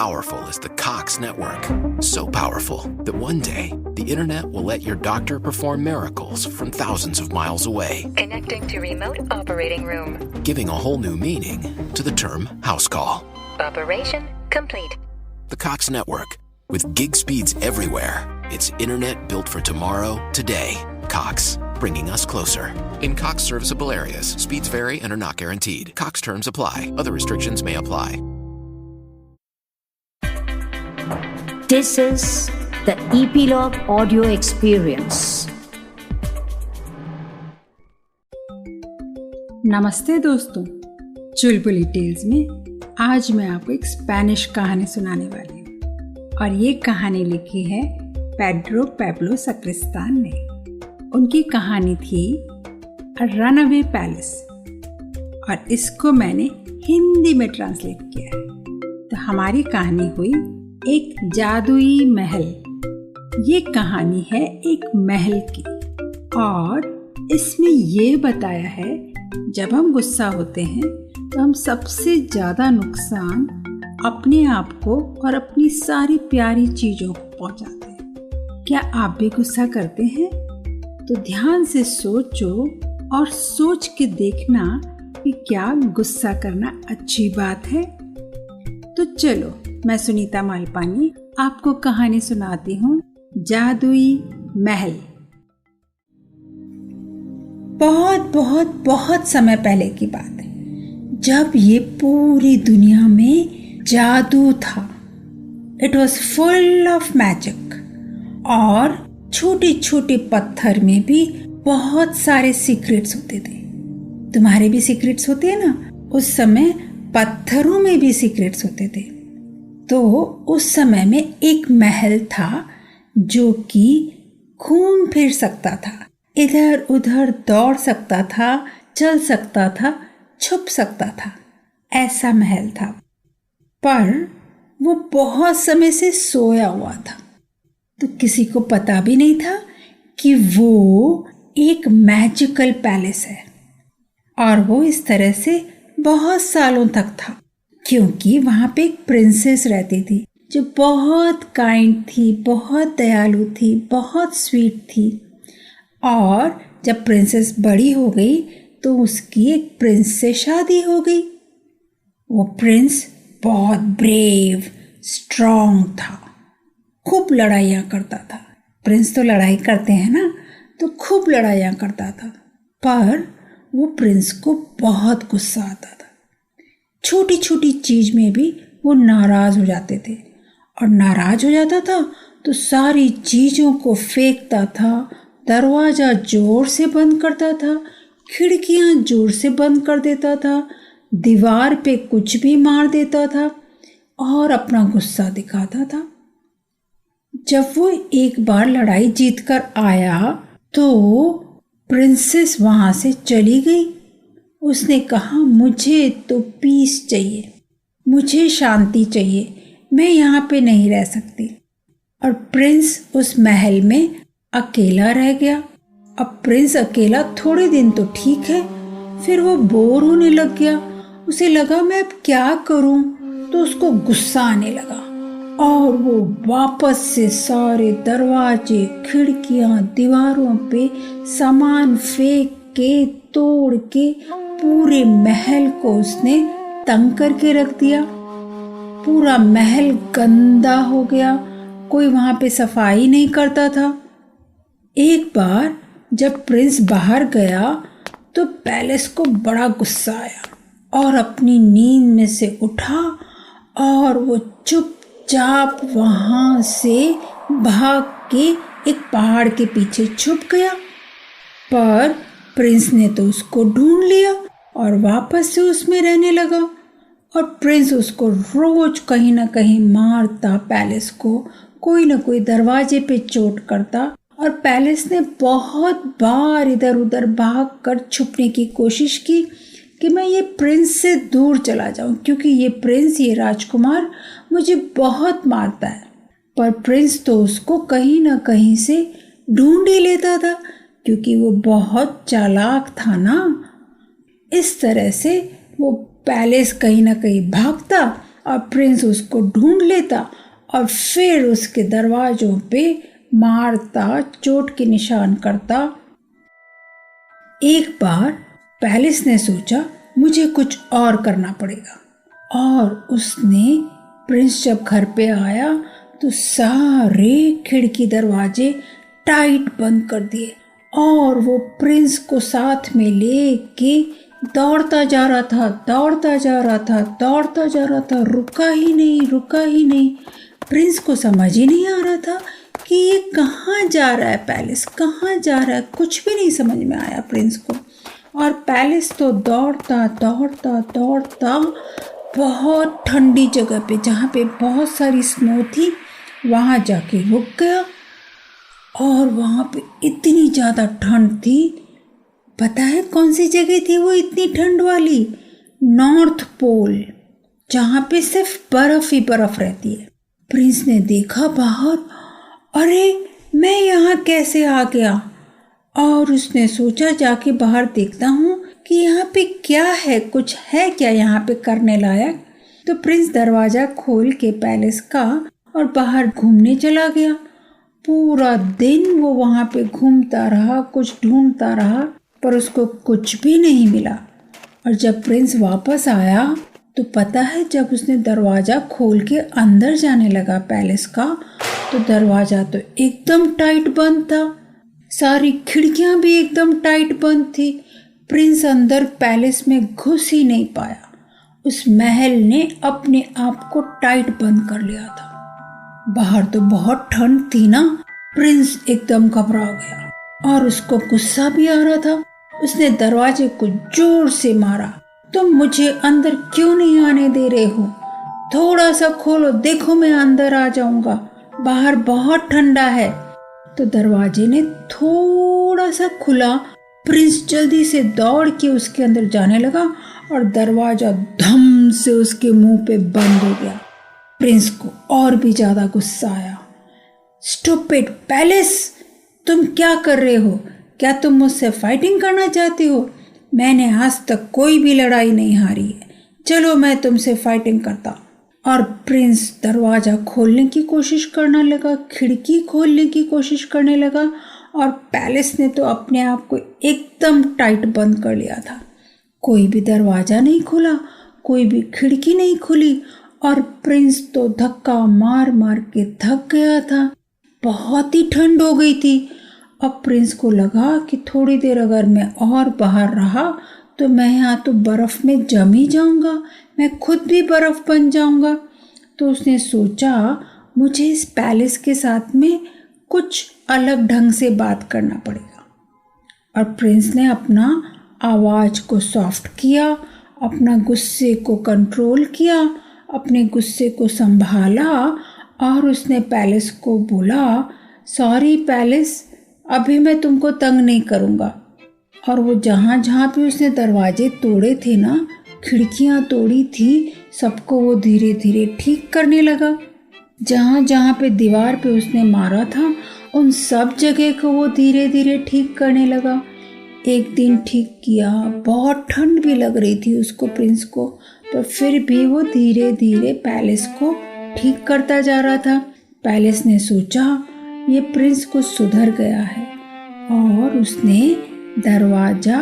powerful is the Cox Network. So powerful that one day, the internet will let your doctor perform miracles from thousands of miles away. Connecting to remote operating room. Giving a whole new meaning to the term house call. Operation complete. The Cox Network. With gig speeds everywhere, it's internet built for tomorrow, today. Cox, bringing us closer. In Cox serviceable areas, speeds vary and are not guaranteed. Cox terms apply. Other restrictions may apply. This is the Epilogue Audio Experience. नमस्ते दोस्तों, चुलबुली tales में आज मैं आपको एक Spanish कहानी सुनाने वाली हूँ और ये कहानी लिखी है पेड्रो पैब्लो सक्रिस्तान ने। उनकी कहानी थी अ रनअवे पैलेस और इसको मैंने हिंदी में ट्रांसलेट किया है। तो हमारी कहानी हुई एक जादुई महल। ये कहानी है एक महल की और इसमें ये बताया है जब हम गुस्सा होते हैं तो हम सबसे ज़्यादा नुकसान अपने आप को और अपनी सारी प्यारी चीज़ों को पहुंचाते हैं। क्या आप भी गुस्सा करते हैं? तो ध्यान से सोचो और सोच के देखना कि क्या गुस्सा करना अच्छी बात है। तो चलो, मैं सुनीता मालपानी आपको कहानी सुनाती हूँ जादुई महल। बहुत बहुत बहुत समय पहले की बात है, जब ये पूरी दुनिया में जादू था। It was full of magic और छोटे छोटे पत्थर में भी बहुत सारे सीक्रेट्स होते थे। तुम्हारे भी सीक्रेट्स होते हैं ना? उस समय पत्थरों में भी सीक्रेट्स होते थे। तो उस समय में एक महल था जो कि घूम फिर सकता था, इधर उधर दौड़ सकता था, चल सकता था, छुप सकता था। ऐसा महल था, पर वो बहुत समय से सोया हुआ था। तो किसी को पता भी नहीं था कि वो एक मैजिकल पैलेस है और वो इस तरह से बहुत सालों तक था, क्योंकि वहाँ पे एक प्रिंसेस रहती थी जो बहुत काइंड थी, बहुत दयालु थी, बहुत स्वीट थी। और जब प्रिंसेस बड़ी हो गई तो उसकी एक प्रिंस से शादी हो गई। वो प्रिंस बहुत ब्रेव, स्ट्रॉन्ग था, खूब लड़ाइयाँ करता था। प्रिंस तो लड़ाई करते हैं ना, तो खूब लड़ाइयाँ करता था। पर वो प्रिंस को बहुत गुस्सा आता था। छोटी छोटी चीज में भी वो नाराज हो जाते थे और नाराज हो जाता था तो सारी चीजों को फेंकता था, दरवाजा जोर से बंद करता था, खिड़कियां जोर से बंद कर देता था, दीवार पे कुछ भी मार देता था और अपना गुस्सा दिखाता था। जब वो एक बार लड़ाई जीतकर आया तो प्रिंसेस वहां से चली गई। उसने कहा, मुझे तो पीस चाहिए, मुझे शांति चाहिए, मैं यहाँ पे नहीं रह सकती। और प्रिंस उस महल में अकेला रह गया। अब प्रिंस अकेला थोड़े दिन तो ठीक है, फिर वो बोर होने लग गया। उसे लगा मैं अब क्या करूं, तो उसको गुस्सा आने लगा और वो वापस से सारे दरवाजे, खिड़कियां, दीवारों पे सामान फेंक के, तोड़ के पूरे महल को उसने तंग करके रख दिया। पूरा महल गंदा हो गया, कोई वहां पे सफाई नहीं करता था। एक बार जब प्रिंस बाहर गया तो पैलेस को बड़ा गुस्सा आया और अपनी नींद में से उठा और वो चुपचाप वहां से भाग के एक पहाड़ के पीछे छुप गया। पर प्रिंस ने तो उसको ढूंढ लिया और वापस से उसमें रहने लगा और प्रिंस उसको रोज कहीं ना कहीं मारता, पैलेस को कोई ना कोई दरवाजे पे चोट करता। और पैलेस ने बहुत बार इधर उधर भाग कर छुपने की कोशिश की कि मैं ये प्रिंस से दूर चला जाऊं, क्योंकि ये प्रिंस, ये राजकुमार मुझे बहुत मारता है। पर प्रिंस तो उसको कहीं ना कहीं से ढूंढ ही लेता था, क्योंकि वो बहुत चालाक था ना। इस तरह से वो पैलेस कहीं ना कहीं भागता और प्रिंस उसको ढूंढ लेता और फिर उसके दरवाजों पे मारता, चोट के निशान करता। एक बार पैलेस ने सोचा मुझे कुछ और करना पड़ेगा, और उसने प्रिंस जब घर पे आया तो सारे खिड़की दरवाजे टाइट बंद कर दिए और वो प्रिंस को साथ में लेके दौड़ता जा रहा था, दौड़ता जा रहा था, दौड़ता जा रहा था, रुका ही नहीं। प्रिंस को समझ ही नहीं आ रहा था कि ये कहाँ जा रहा है, पैलेस कहाँ जा रहा है, कुछ भी नहीं समझ में आया प्रिंस को। और पैलेस तो दौड़ता बहुत ठंडी जगह पे, जहाँ पे बहुत सारी स्नो थी, वहाँ जाके रुक गया। और वहाँ पे इतनी ज़्यादा ठंड थी, पता है कौन सी जगह थी वो इतनी ठंड वाली? नॉर्थ पोल, जहाँ पे सिर्फ बर्फ ही बर्फ रहती है। प्रिंस ने देखा बाहर, अरे मैं यहाँ कैसे आ गया? और उसने सोचा जाके बाहर देखता हूँ कि यहाँ पे क्या है, कुछ है क्या यहाँ पे करने लायक। तो प्रिंस दरवाजा खोल के पैलेस का और बाहर घूमने चला गया। पूरा दिन वो वहाँ पे घूमता रहा, कुछ ढूंढता रहा, पर उसको कुछ भी नहीं मिला। और जब प्रिंस वापस आया तो पता है, जब उसने दरवाज़ा खोल के अंदर जाने लगा पैलेस का, तो दरवाज़ा तो एकदम टाइट बंद था, सारी खिड़कियाँ भी एकदम टाइट बंद थी। प्रिंस अंदर पैलेस में घुस ही नहीं पाया। उस महल ने अपने आप को टाइट बंद कर लिया था। बाहर तो बहुत ठंड थी ना। प्रिंस एकदम घबरा गया और उसको गुस्सा भी आ रहा था। उसने दरवाजे को जोर से मारा, तुम मुझे अंदर क्यों नहीं आने दे रहे हो? थोड़ा सा खोलो, देखो मैं अंदर आ जाऊंगा, बाहर बहुत ठंडा है। तो दरवाजे ने थोड़ा सा खुला। प्रिंस जल्दी से दौड़ के उसके अंदर जाने लगा और दरवाजा धम से उसके मुंह पे बंद हो गया। प्रिंस को और भी ज्यादा गुस्सा आया। स्टूपिड पैलेस, तुम क्या कर रहे हो? क्या तुम मुझसे फाइटिंग करना चाहती हो? मैंने आज तक कोई भी लड़ाई नहीं हारी है, चलो मैं तुमसे फाइटिंग करता। और प्रिंस दरवाजा खोलने की कोशिश करने लगा, खिड़की खोलने की कोशिश करने लगा, और पैलेस ने तो अपने आप को एकदम टाइट बंद कर लिया था। कोई भी दरवाजा नहीं खुला, कोई भी खिड़की नहीं खुली, और प्रिंस तो धक्का मार मार के थक गया था। बहुत ही ठंड हो गई थी। अब प्रिंस को लगा कि थोड़ी देर अगर मैं और बाहर रहा तो मैं यहाँ तो बर्फ़ में जम ही जाऊँगा, मैं खुद भी बर्फ़ बन जाऊँगा। तो उसने सोचा मुझे इस पैलेस के साथ में कुछ अलग ढंग से बात करना पड़ेगा। और प्रिंस ने अपना आवाज़ को सॉफ्ट किया, अपना गुस्से को कंट्रोल किया, अपने गुस्से को संभाला, और उसने पैलेस को बोला, सॉरी पैलेस, अभी मैं तुमको तंग नहीं करूँगा। और वो जहाँ जहाँ पे उसने दरवाजे तोड़े थे ना, खिड़कियाँ तोड़ी थी, सबको वो धीरे धीरे ठीक करने लगा। जहाँ जहाँ पे दीवार पे उसने मारा था, उन सब जगह को वो धीरे धीरे ठीक करने लगा। एक दिन ठीक किया, बहुत ठंड भी लग रही थी उसको, प्रिंस को, तो फिर भी वो धीरे धीरे पैलेस को ठीक करता जा रहा था। पैलेस ने सोचा ये प्रिंस को सुधर गया है, और उसने दरवाजा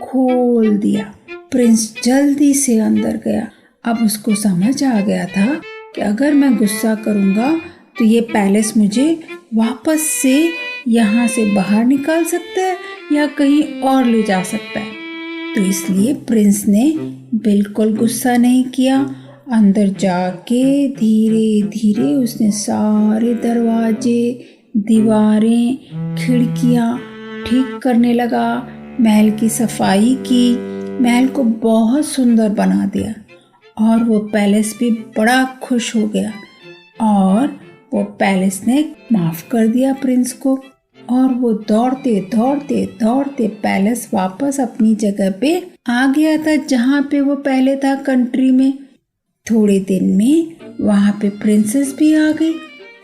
खोल दिया। प्रिंस जल्दी से अंदर गया। अब उसको समझ आ गया था कि अगर मैं गुस्सा करूँगा तो ये पैलेस मुझे वापस से यहाँ से बाहर निकाल सकता है या कहीं और ले जा सकता है। तो इसलिए प्रिंस ने बिल्कुल गुस्सा नहीं किया। अंदर जाके धीरे धीरे उसने सारे दरवाजे, दीवारें, खिड़कियाँ ठीक करने लगा, महल की सफाई की, महल को बहुत सुंदर बना दिया। और वो पैलेस भी बड़ा खुश हो गया, और वो पैलेस ने माफ़ कर दिया प्रिंस को। और वो दौड़ते दौड़ते दौड़ते पैलेस वापस अपनी जगह पे आ गया था, जहाँ पे वो पहले था, कंट्री में। थोड़े दिन में वहाँ पे प्रिंसेस भी आ गई,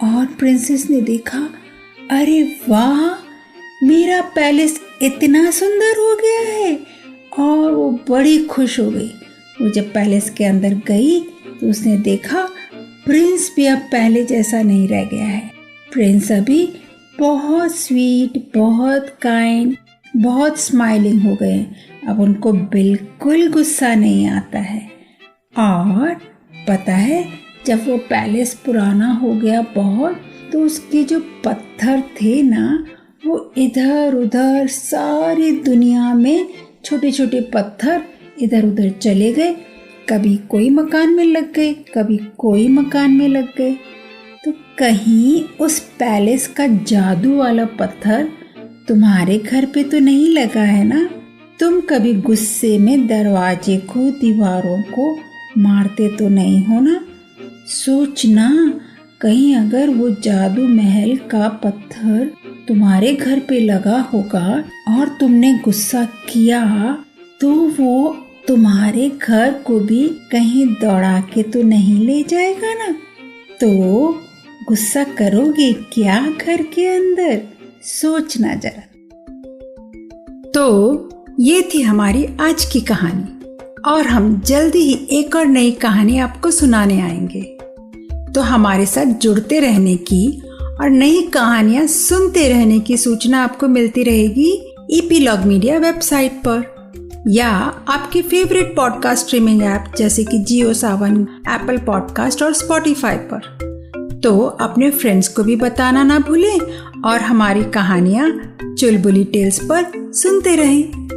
और प्रिंसेस ने देखा, अरे वाह, मेरा पैलेस इतना सुंदर हो गया है। और वो बड़ी खुश हो गई। वो जब पैलेस के अंदर गई तो उसने देखा प्रिंस भी अब पहले जैसा नहीं रह गया है। प्रिंस अभी बहुत स्वीट, बहुत काइंड, बहुत स्माइलिंग हो गए। अब उनको बिल्कुल गुस्सा नहीं आता है। और पता है, जब वो पैलेस पुराना हो गया बहुत, तो उसके जो पत्थर थे ना, वो इधर उधर सारी दुनिया में छोटे छोटे पत्थर इधर उधर चले गए। कभी कोई मकान में लग गए, कभी कोई मकान में लग गए। तो कहीं उस पैलेस का जादू वाला पत्थर तुम्हारे घर पे तो नहीं लगा है ना? तुम कभी गुस्से में दरवाजे को, दीवारों को मारते तो नहीं हो ना? सोचना, कहीं अगर वो जादू महल का पत्थर तुम्हारे घर पे लगा होगा और तुमने गुस्सा किया, तो वो तुम्हारे घर को भी कहीं दौड़ा के तो नहीं ले जाएगा ना? तो गुस्सा करोगे क्या घर के अंदर? सोचना जरा। तो ये थी हमारी आज की कहानी, और हम जल्दी ही एक और नई कहानी आपको सुनाने आएंगे। तो हमारे साथ जुड़ते रहने की और नई कहानियां सुनते रहने की सूचना आपको मिलती रहेगी ईपीलॉग मीडिया वेबसाइट पर, या आपके फेवरेट पॉडकास्ट स्ट्रीमिंग ऐप जैसे कि जियो सावन, एप्पल पॉडकास्ट और स्पॉटिफाई पर। तो अपने फ्रेंड्स को भी बताना ना भूलें और हमारी कहानियाँ चुलबुली टेल्स पर सुनते रहें।